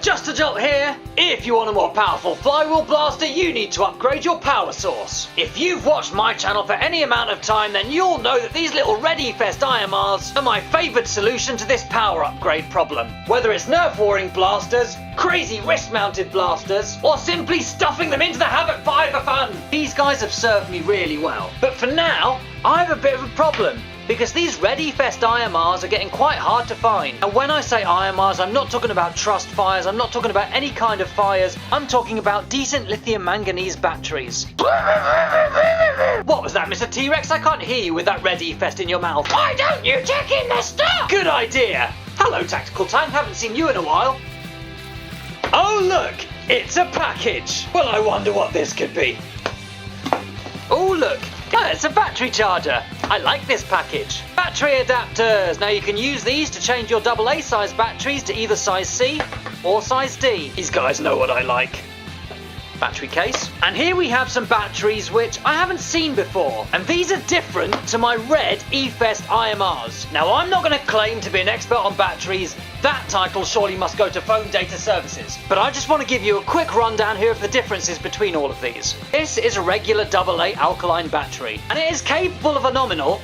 Justajolt here. If you want a more powerful flywheel blaster, you need to upgrade your power source. If you've watched my channel for any amount of time, then you'll know that these little Ready-Fest IMRs are my favourite solution to this power upgrade problem. Whether it's Nerf-Warring blasters, crazy wrist-mounted blasters, or simply stuffing them into the Havoc Fire for fun, these guys have served me really well. But for now, I have a bit of a problem, because these Ready-Fest IMRs are getting quite hard to find. And when I say IMRs, I'm not talking about trust fires, I'm not talking about any kind of fires, I'm talking about decent lithium manganese batteries. What was that, Mr. T-Rex? I can't hear you with that Ready-Fest in your mouth. Why don't you check in the stock? Good idea. Hello, Tactical Tank, haven't seen you in a while. Oh look, it's a package. Well, I wonder what this could be. Oh look. Oh, it's a battery charger. I like this package. Battery adapters. Now you can use these to change your AA size batteries to either size C or size D. These guys know what I like. Battery case. And here we have some batteries which I haven't seen before. And these are different to my red E-Fest IMRs. Now I'm not going to claim to be an expert on batteries. That title surely must go to Phone Data Services. But I just want to give you a quick rundown here of the differences between all of these. This is a regular AA alkaline battery. And it is capable of a nominal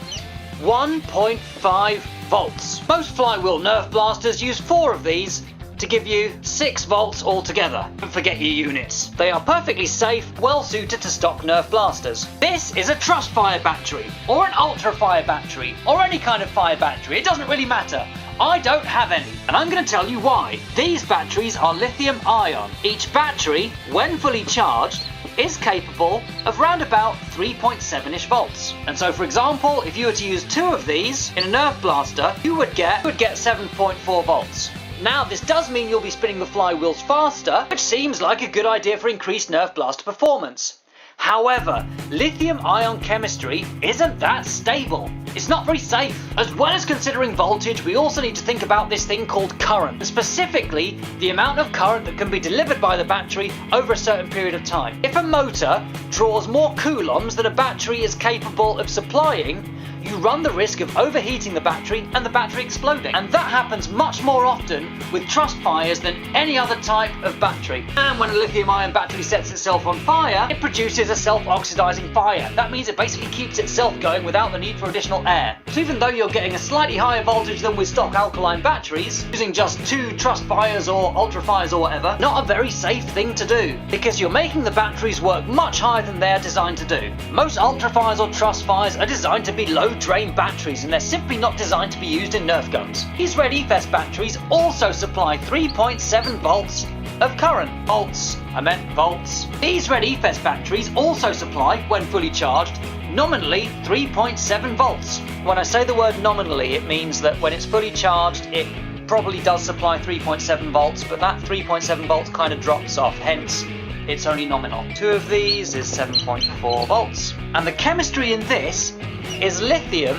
1.5 volts. Most flywheel Nerf blasters use 4 of these to give you 6 volts altogether. Don't forget your units. They are perfectly safe, well suited to stock Nerf blasters. This is a trust fire battery, or an ultra fire battery, or any kind of fire battery. It doesn't really matter. I don't have any, and I'm going to tell you why. These batteries are lithium ion. Each battery, when fully charged, is capable of round about 3.7-ish volts. And so, for example, if you were to use 2 of these in a Nerf blaster, you would get 7.4 volts. Now, this does mean you'll be spinning the flywheels faster, which seems like a good idea for increased Nerf blaster performance. However, lithium-ion chemistry isn't that stable. It's not very safe. As well as considering voltage, we also need to think about this thing called current, and specifically the amount of current that can be delivered by the battery over a certain period of time. If a motor draws more coulombs than a battery is capable of supplying, you run the risk of overheating the battery and the battery exploding. And that happens much more often with trust fires than any other type of battery. And when a lithium-ion battery sets itself on fire, it produces a self-oxidizing fire. That means it basically keeps itself going without the need for additional air. So even though you're getting a slightly higher voltage than with stock alkaline batteries, using just 2 trust fires or ultra fires or whatever, not a very safe thing to do, because you're making the batteries work much higher than they're designed to do. Most ultra fires or trust fires are designed to be low drain batteries, and they're simply not designed to be used in Nerf guns. These Ready-Fest batteries also supply 3.7 volts of current. I meant volts. These Ready-Fest batteries also supply, when fully charged, nominally 3.7 volts. When I say the word nominally, it means that when it's fully charged, it probably does supply 3.7 volts, but that 3.7 volts kind of drops off, hence it's only nominal. 2 of these is 7.4 volts. And the chemistry in this is lithium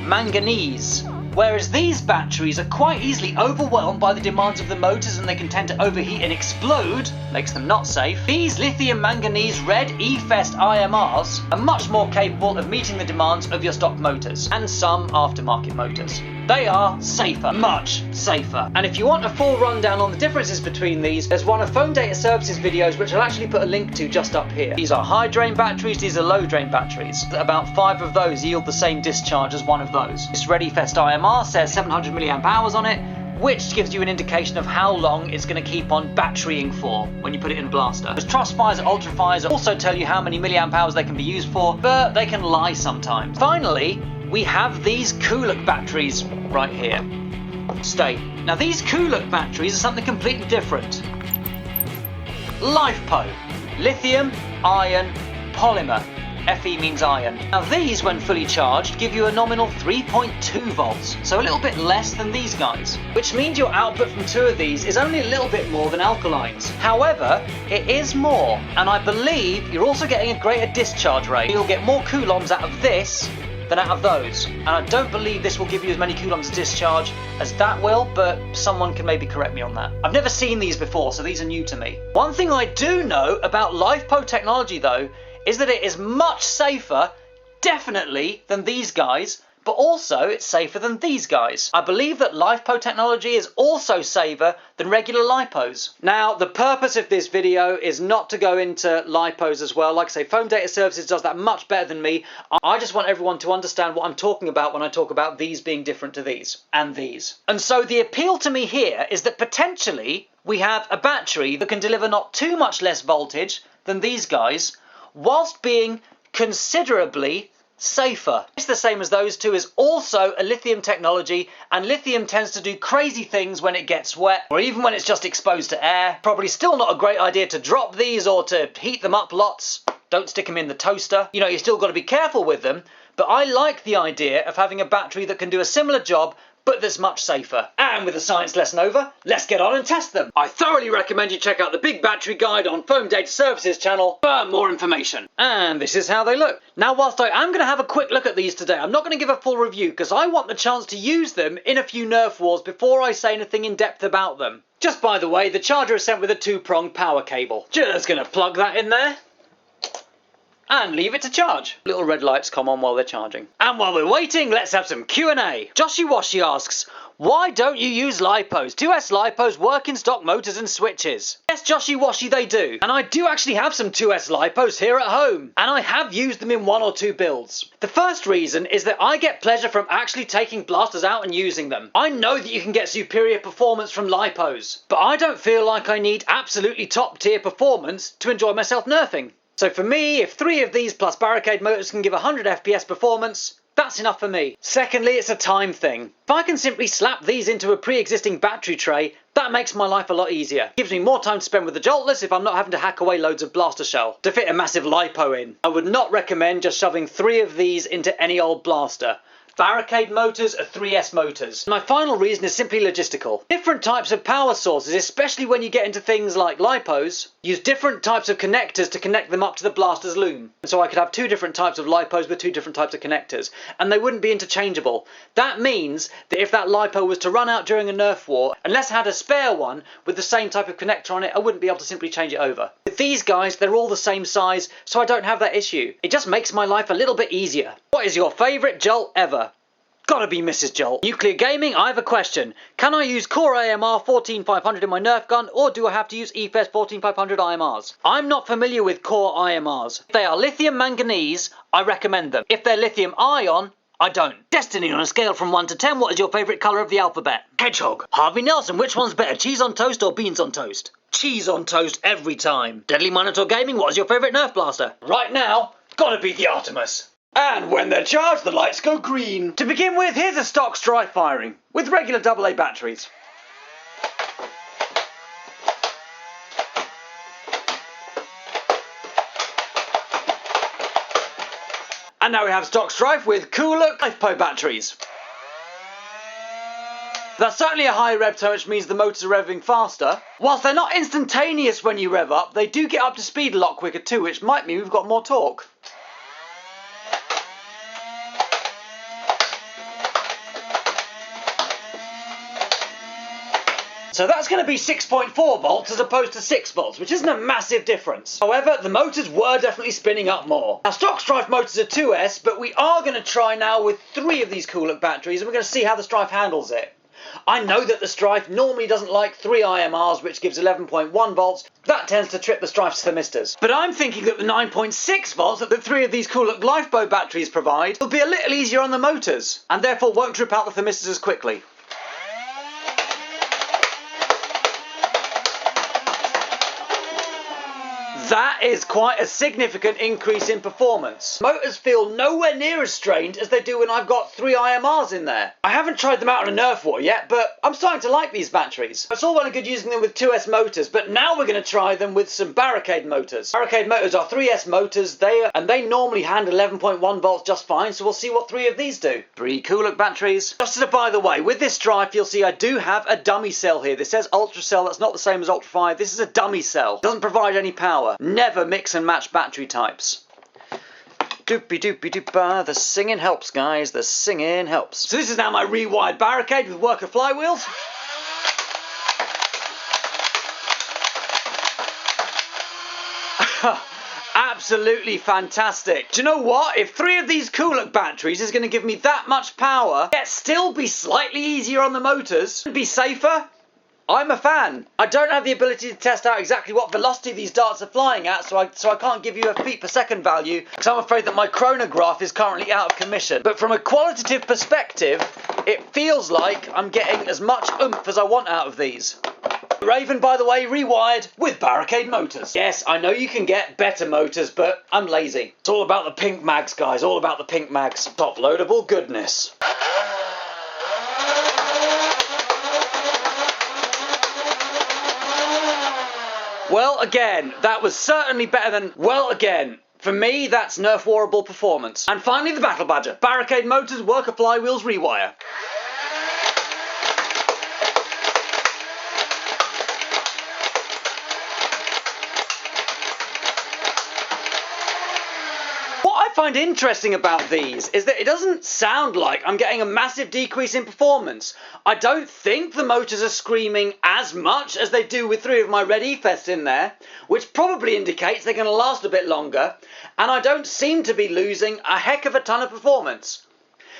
manganese, whereas these batteries are quite easily overwhelmed by the demands of the motors and they can tend to overheat and explode, makes them not safe. These lithium manganese red E-Fest IMRs are much more capable of meeting the demands of your stock motors and some aftermarket motors. They are safer, much safer. And if you want a full rundown on the differences between these, there's one of Phone Data Services videos which I'll actually put a link to just up here. These are high drain batteries, these are low drain batteries. About 5 of those yield the same discharge as one of those. This Ready-Fest IMR says 700 milliamp hours on it, which gives you an indication of how long it's going to keep on batterying for when you put it in a blaster. Those trust fires and ultra fires also tell you how many milliamp hours they can be used for, but they can lie sometimes. Finally, we have these Coolook batteries right here. Stay. Now these Coolook batteries are something completely different. LiFePo. Lithium, iron, polymer. Fe means iron. Now these, when fully charged, give you a nominal 3.2 volts, so a little bit less than these guys, which means your output from 2 of these is only a little bit more than alkalines. However, it is more, and I believe you're also getting a greater discharge rate. You'll get more coulombs out of this than out of those, and I don't believe this will give you as many coulombs of discharge as that will, but someone can maybe correct me on that. I've never seen these before, so these are new to me. One thing I do know about LiFePo technology though is that it is much safer, definitely, than these guys, but also it's safer than these guys. I believe that LiFePo technology is also safer than regular LiPos. Now, the purpose of this video is not to go into LiPos as well. Like I say, Foam Data Services does that much better than me. I just want everyone to understand what I'm talking about when I talk about these being different to these and these. And so the appeal to me here is that potentially we have a battery that can deliver not too much less voltage than these guys, whilst being considerably safer. It's the same as those two, is also a lithium technology, and lithium tends to do crazy things when it gets wet, or even when it's just exposed to air. Probably still not a great idea to drop these or to heat them up lots. Don't stick them in the toaster. You know, you still got to be careful with them, but I like the idea of having a battery that can do a similar job, but that's much safer. And with the science lesson over, let's get on and test them. I thoroughly recommend you check out the Big Battery Guide on Foam Data Services channel for more information. And this is how they look. Now, whilst I am going to have a quick look at these today, I'm not going to give a full review because I want the chance to use them in a few Nerf wars before I say anything in depth about them. Just by the way, the charger is sent with a 2-pronged power cable. Just going to plug that in there and leave it to charge. Little red lights come on while they're charging. And while we're waiting, let's have some Q&A. Joshy Washy asks, why don't you use LiPos? 2S LiPos work in stock motors and switches. Yes, Joshy Washy, they do. And I do actually have some 2S LiPos here at home. And I have used them in 1 or 2 builds. The first reason is that I get pleasure from actually taking blasters out and using them. I know that you can get superior performance from LiPos, but I don't feel like I need absolutely top tier performance to enjoy myself nerfing. So for me, if 3 of these plus barricade motors can give 100 FPS performance, that's enough for me. Secondly, it's a time thing. If I can simply slap these into a pre-existing battery tray, that makes my life a lot easier. It gives me more time to spend with the joltless if I'm not having to hack away loads of blaster shell to fit a massive LiPo in. I would not recommend just shoving 3 of these into any old blaster. Barricade motors are 3S motors. My final reason is simply logistical. Different types of power sources, especially when you get into things like LiPos, use different types of connectors to connect them up to the blaster's loom. And so I could have 2 different types of LiPos with 2 different types of connectors, and they wouldn't be interchangeable. That means that if that LiPo was to run out during a Nerf war, unless I had a spare one with the same type of connector on it, I wouldn't be able to simply change it over. With these guys, they're all the same size, so I don't have that issue. It just makes my life a little bit easier. What is your favourite jolt ever? Gotta be Mrs. Jolt. Nuclear Gaming, I have a question. Can I use Core IMR 14500 in my Nerf gun, or do I have to use EFES 14500 IMRs? I'm not familiar with Core IMRs. If they are lithium manganese, I recommend them. If they're lithium ion, I don't. Destiny, on a scale from 1 to 10, what is your favourite colour of the alphabet? Hedgehog. Harvey Nelson, which one's better, cheese on toast or beans on toast? Cheese on toast every time. Deadly Minotaur Gaming, what is your favourite Nerf blaster? Right now, gotta be the Artemis. And when they're charged, the lights go green. To begin with, here's a stock Strife firing, with regular AA batteries. And now we have stock Strife with Coolook LiFePo batteries. That's certainly a high rev time, which means the motors are revving faster. Whilst they're not instantaneous when you rev up, they do get up to speed a lot quicker too, which might mean we've got more torque. So that's going to be 6.4 volts as opposed to 6 volts, which isn't a massive difference. However, the motors were definitely spinning up more. Now, stock Strife motors are 2S, but we are going to try now with 3 of these Coolook batteries, and we're going to see how the Strife handles it. I know that the Strife normally doesn't like 3 IMRs, which gives 11.1 volts. That tends to trip the Strife's thermistors. But I'm thinking that the 9.6 volts that the 3 of these Coolook LiFePo batteries provide will be a little easier on the motors, and therefore won't trip out the thermistors as quickly. That is quite a significant increase in performance. Motors feel nowhere near as strained as they do when I've got 3 IMRs in there. I haven't tried them out on a Nerf war yet, but I'm starting to like these batteries. It's all well and good using them with 2S motors, but now we're going to try them with some barricade motors. Barricade motors are 3S motors, they normally handle 11.1 volts just fine, so we'll see what 3 of these do. 3 Coolook batteries. Just as a by the way, with this Strife, you'll see I do have a dummy cell here. This says Ultra Cell, that's not the same as Ultra 5. This is a dummy cell. Doesn't provide any power. Never mix and match battery types. Doopy doopy doopa. The singing helps, guys. The singing helps. So this is now my rewired barricade with worker flywheels. absolutely fantastic. Do you know what? If 3 of these Coolook batteries is going to give me that much power, yet still be slightly easier on the motors, and be safer, I'm a fan. I don't have the ability to test out exactly what velocity these darts are flying at, so I can't give you a feet per second value, because I'm afraid that my chronograph is currently out of commission. But from a qualitative perspective, it feels like I'm getting as much oomph as I want out of these. Raven, by the way, rewired with barricade motors. Yes, I know you can get better motors, but I'm lazy. It's all about the pink mags, guys, all about the pink mags. Top loadable goodness. Well, again, that was certainly better than, well, again. For me, that's Nerf-Warable performance. And finally, the Battle Badger. Barricade motors, worker flywheels, rewire. What I find interesting about these is that it doesn't sound like I'm getting a massive decrease in performance. I don't think the motors are screaming as much as they do with 3 of my Red E-Fests in there, which probably indicates they're going to last a bit longer, and I don't seem to be losing a heck of a ton of performance.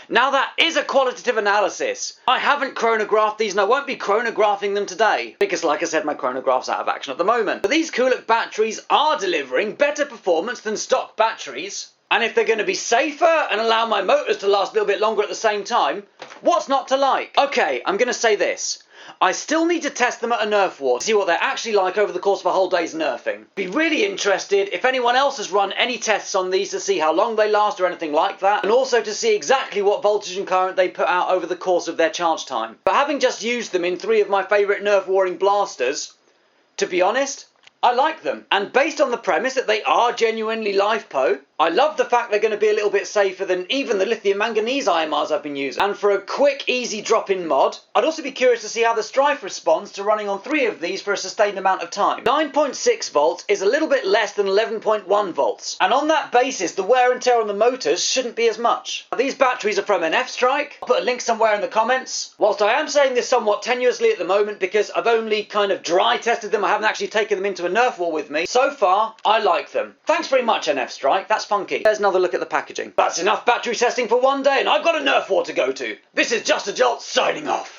Now that is a qualitative analysis. I haven't chronographed these and I won't be chronographing them today, because like I said, my chronograph's out of action at the moment. But these Coolook batteries are delivering better performance than stock batteries. And if they're going to be safer and allow my motors to last a little bit longer at the same time, what's not to like? Okay, I'm going to say this. I still need to test them at a Nerf War to see what they're actually like over the course of a whole day's nerfing. Be really interested if anyone else has run any tests on these to see how long they last or anything like that, and also to see exactly what voltage and current they put out over the course of their charge time. But having just used them in 3 of my favourite Nerf Warring blasters, to be honest, I like them. And based on the premise that they are genuinely LiFePo, I love the fact they're going to be a little bit safer than even the lithium manganese IMRs I've been using. And for a quick, easy drop-in mod, I'd also be curious to see how the Strife responds to running on 3 of these for a sustained amount of time. 9.6 volts is a little bit less than 11.1 volts. And on that basis, the wear and tear on the motors shouldn't be as much. These batteries are from Nfstrike. I'll put a link somewhere in the comments. Whilst I am saying this somewhat tenuously at the moment because I've only kind of dry tested them, I haven't actually taken them into a Nerf War with me. So far, I like them. Thanks very much, Nfstrike. That's funky. There's another look at the packaging. That's enough battery testing for one day, and I've got a Nerf War to go to. This is Justajolt signing off.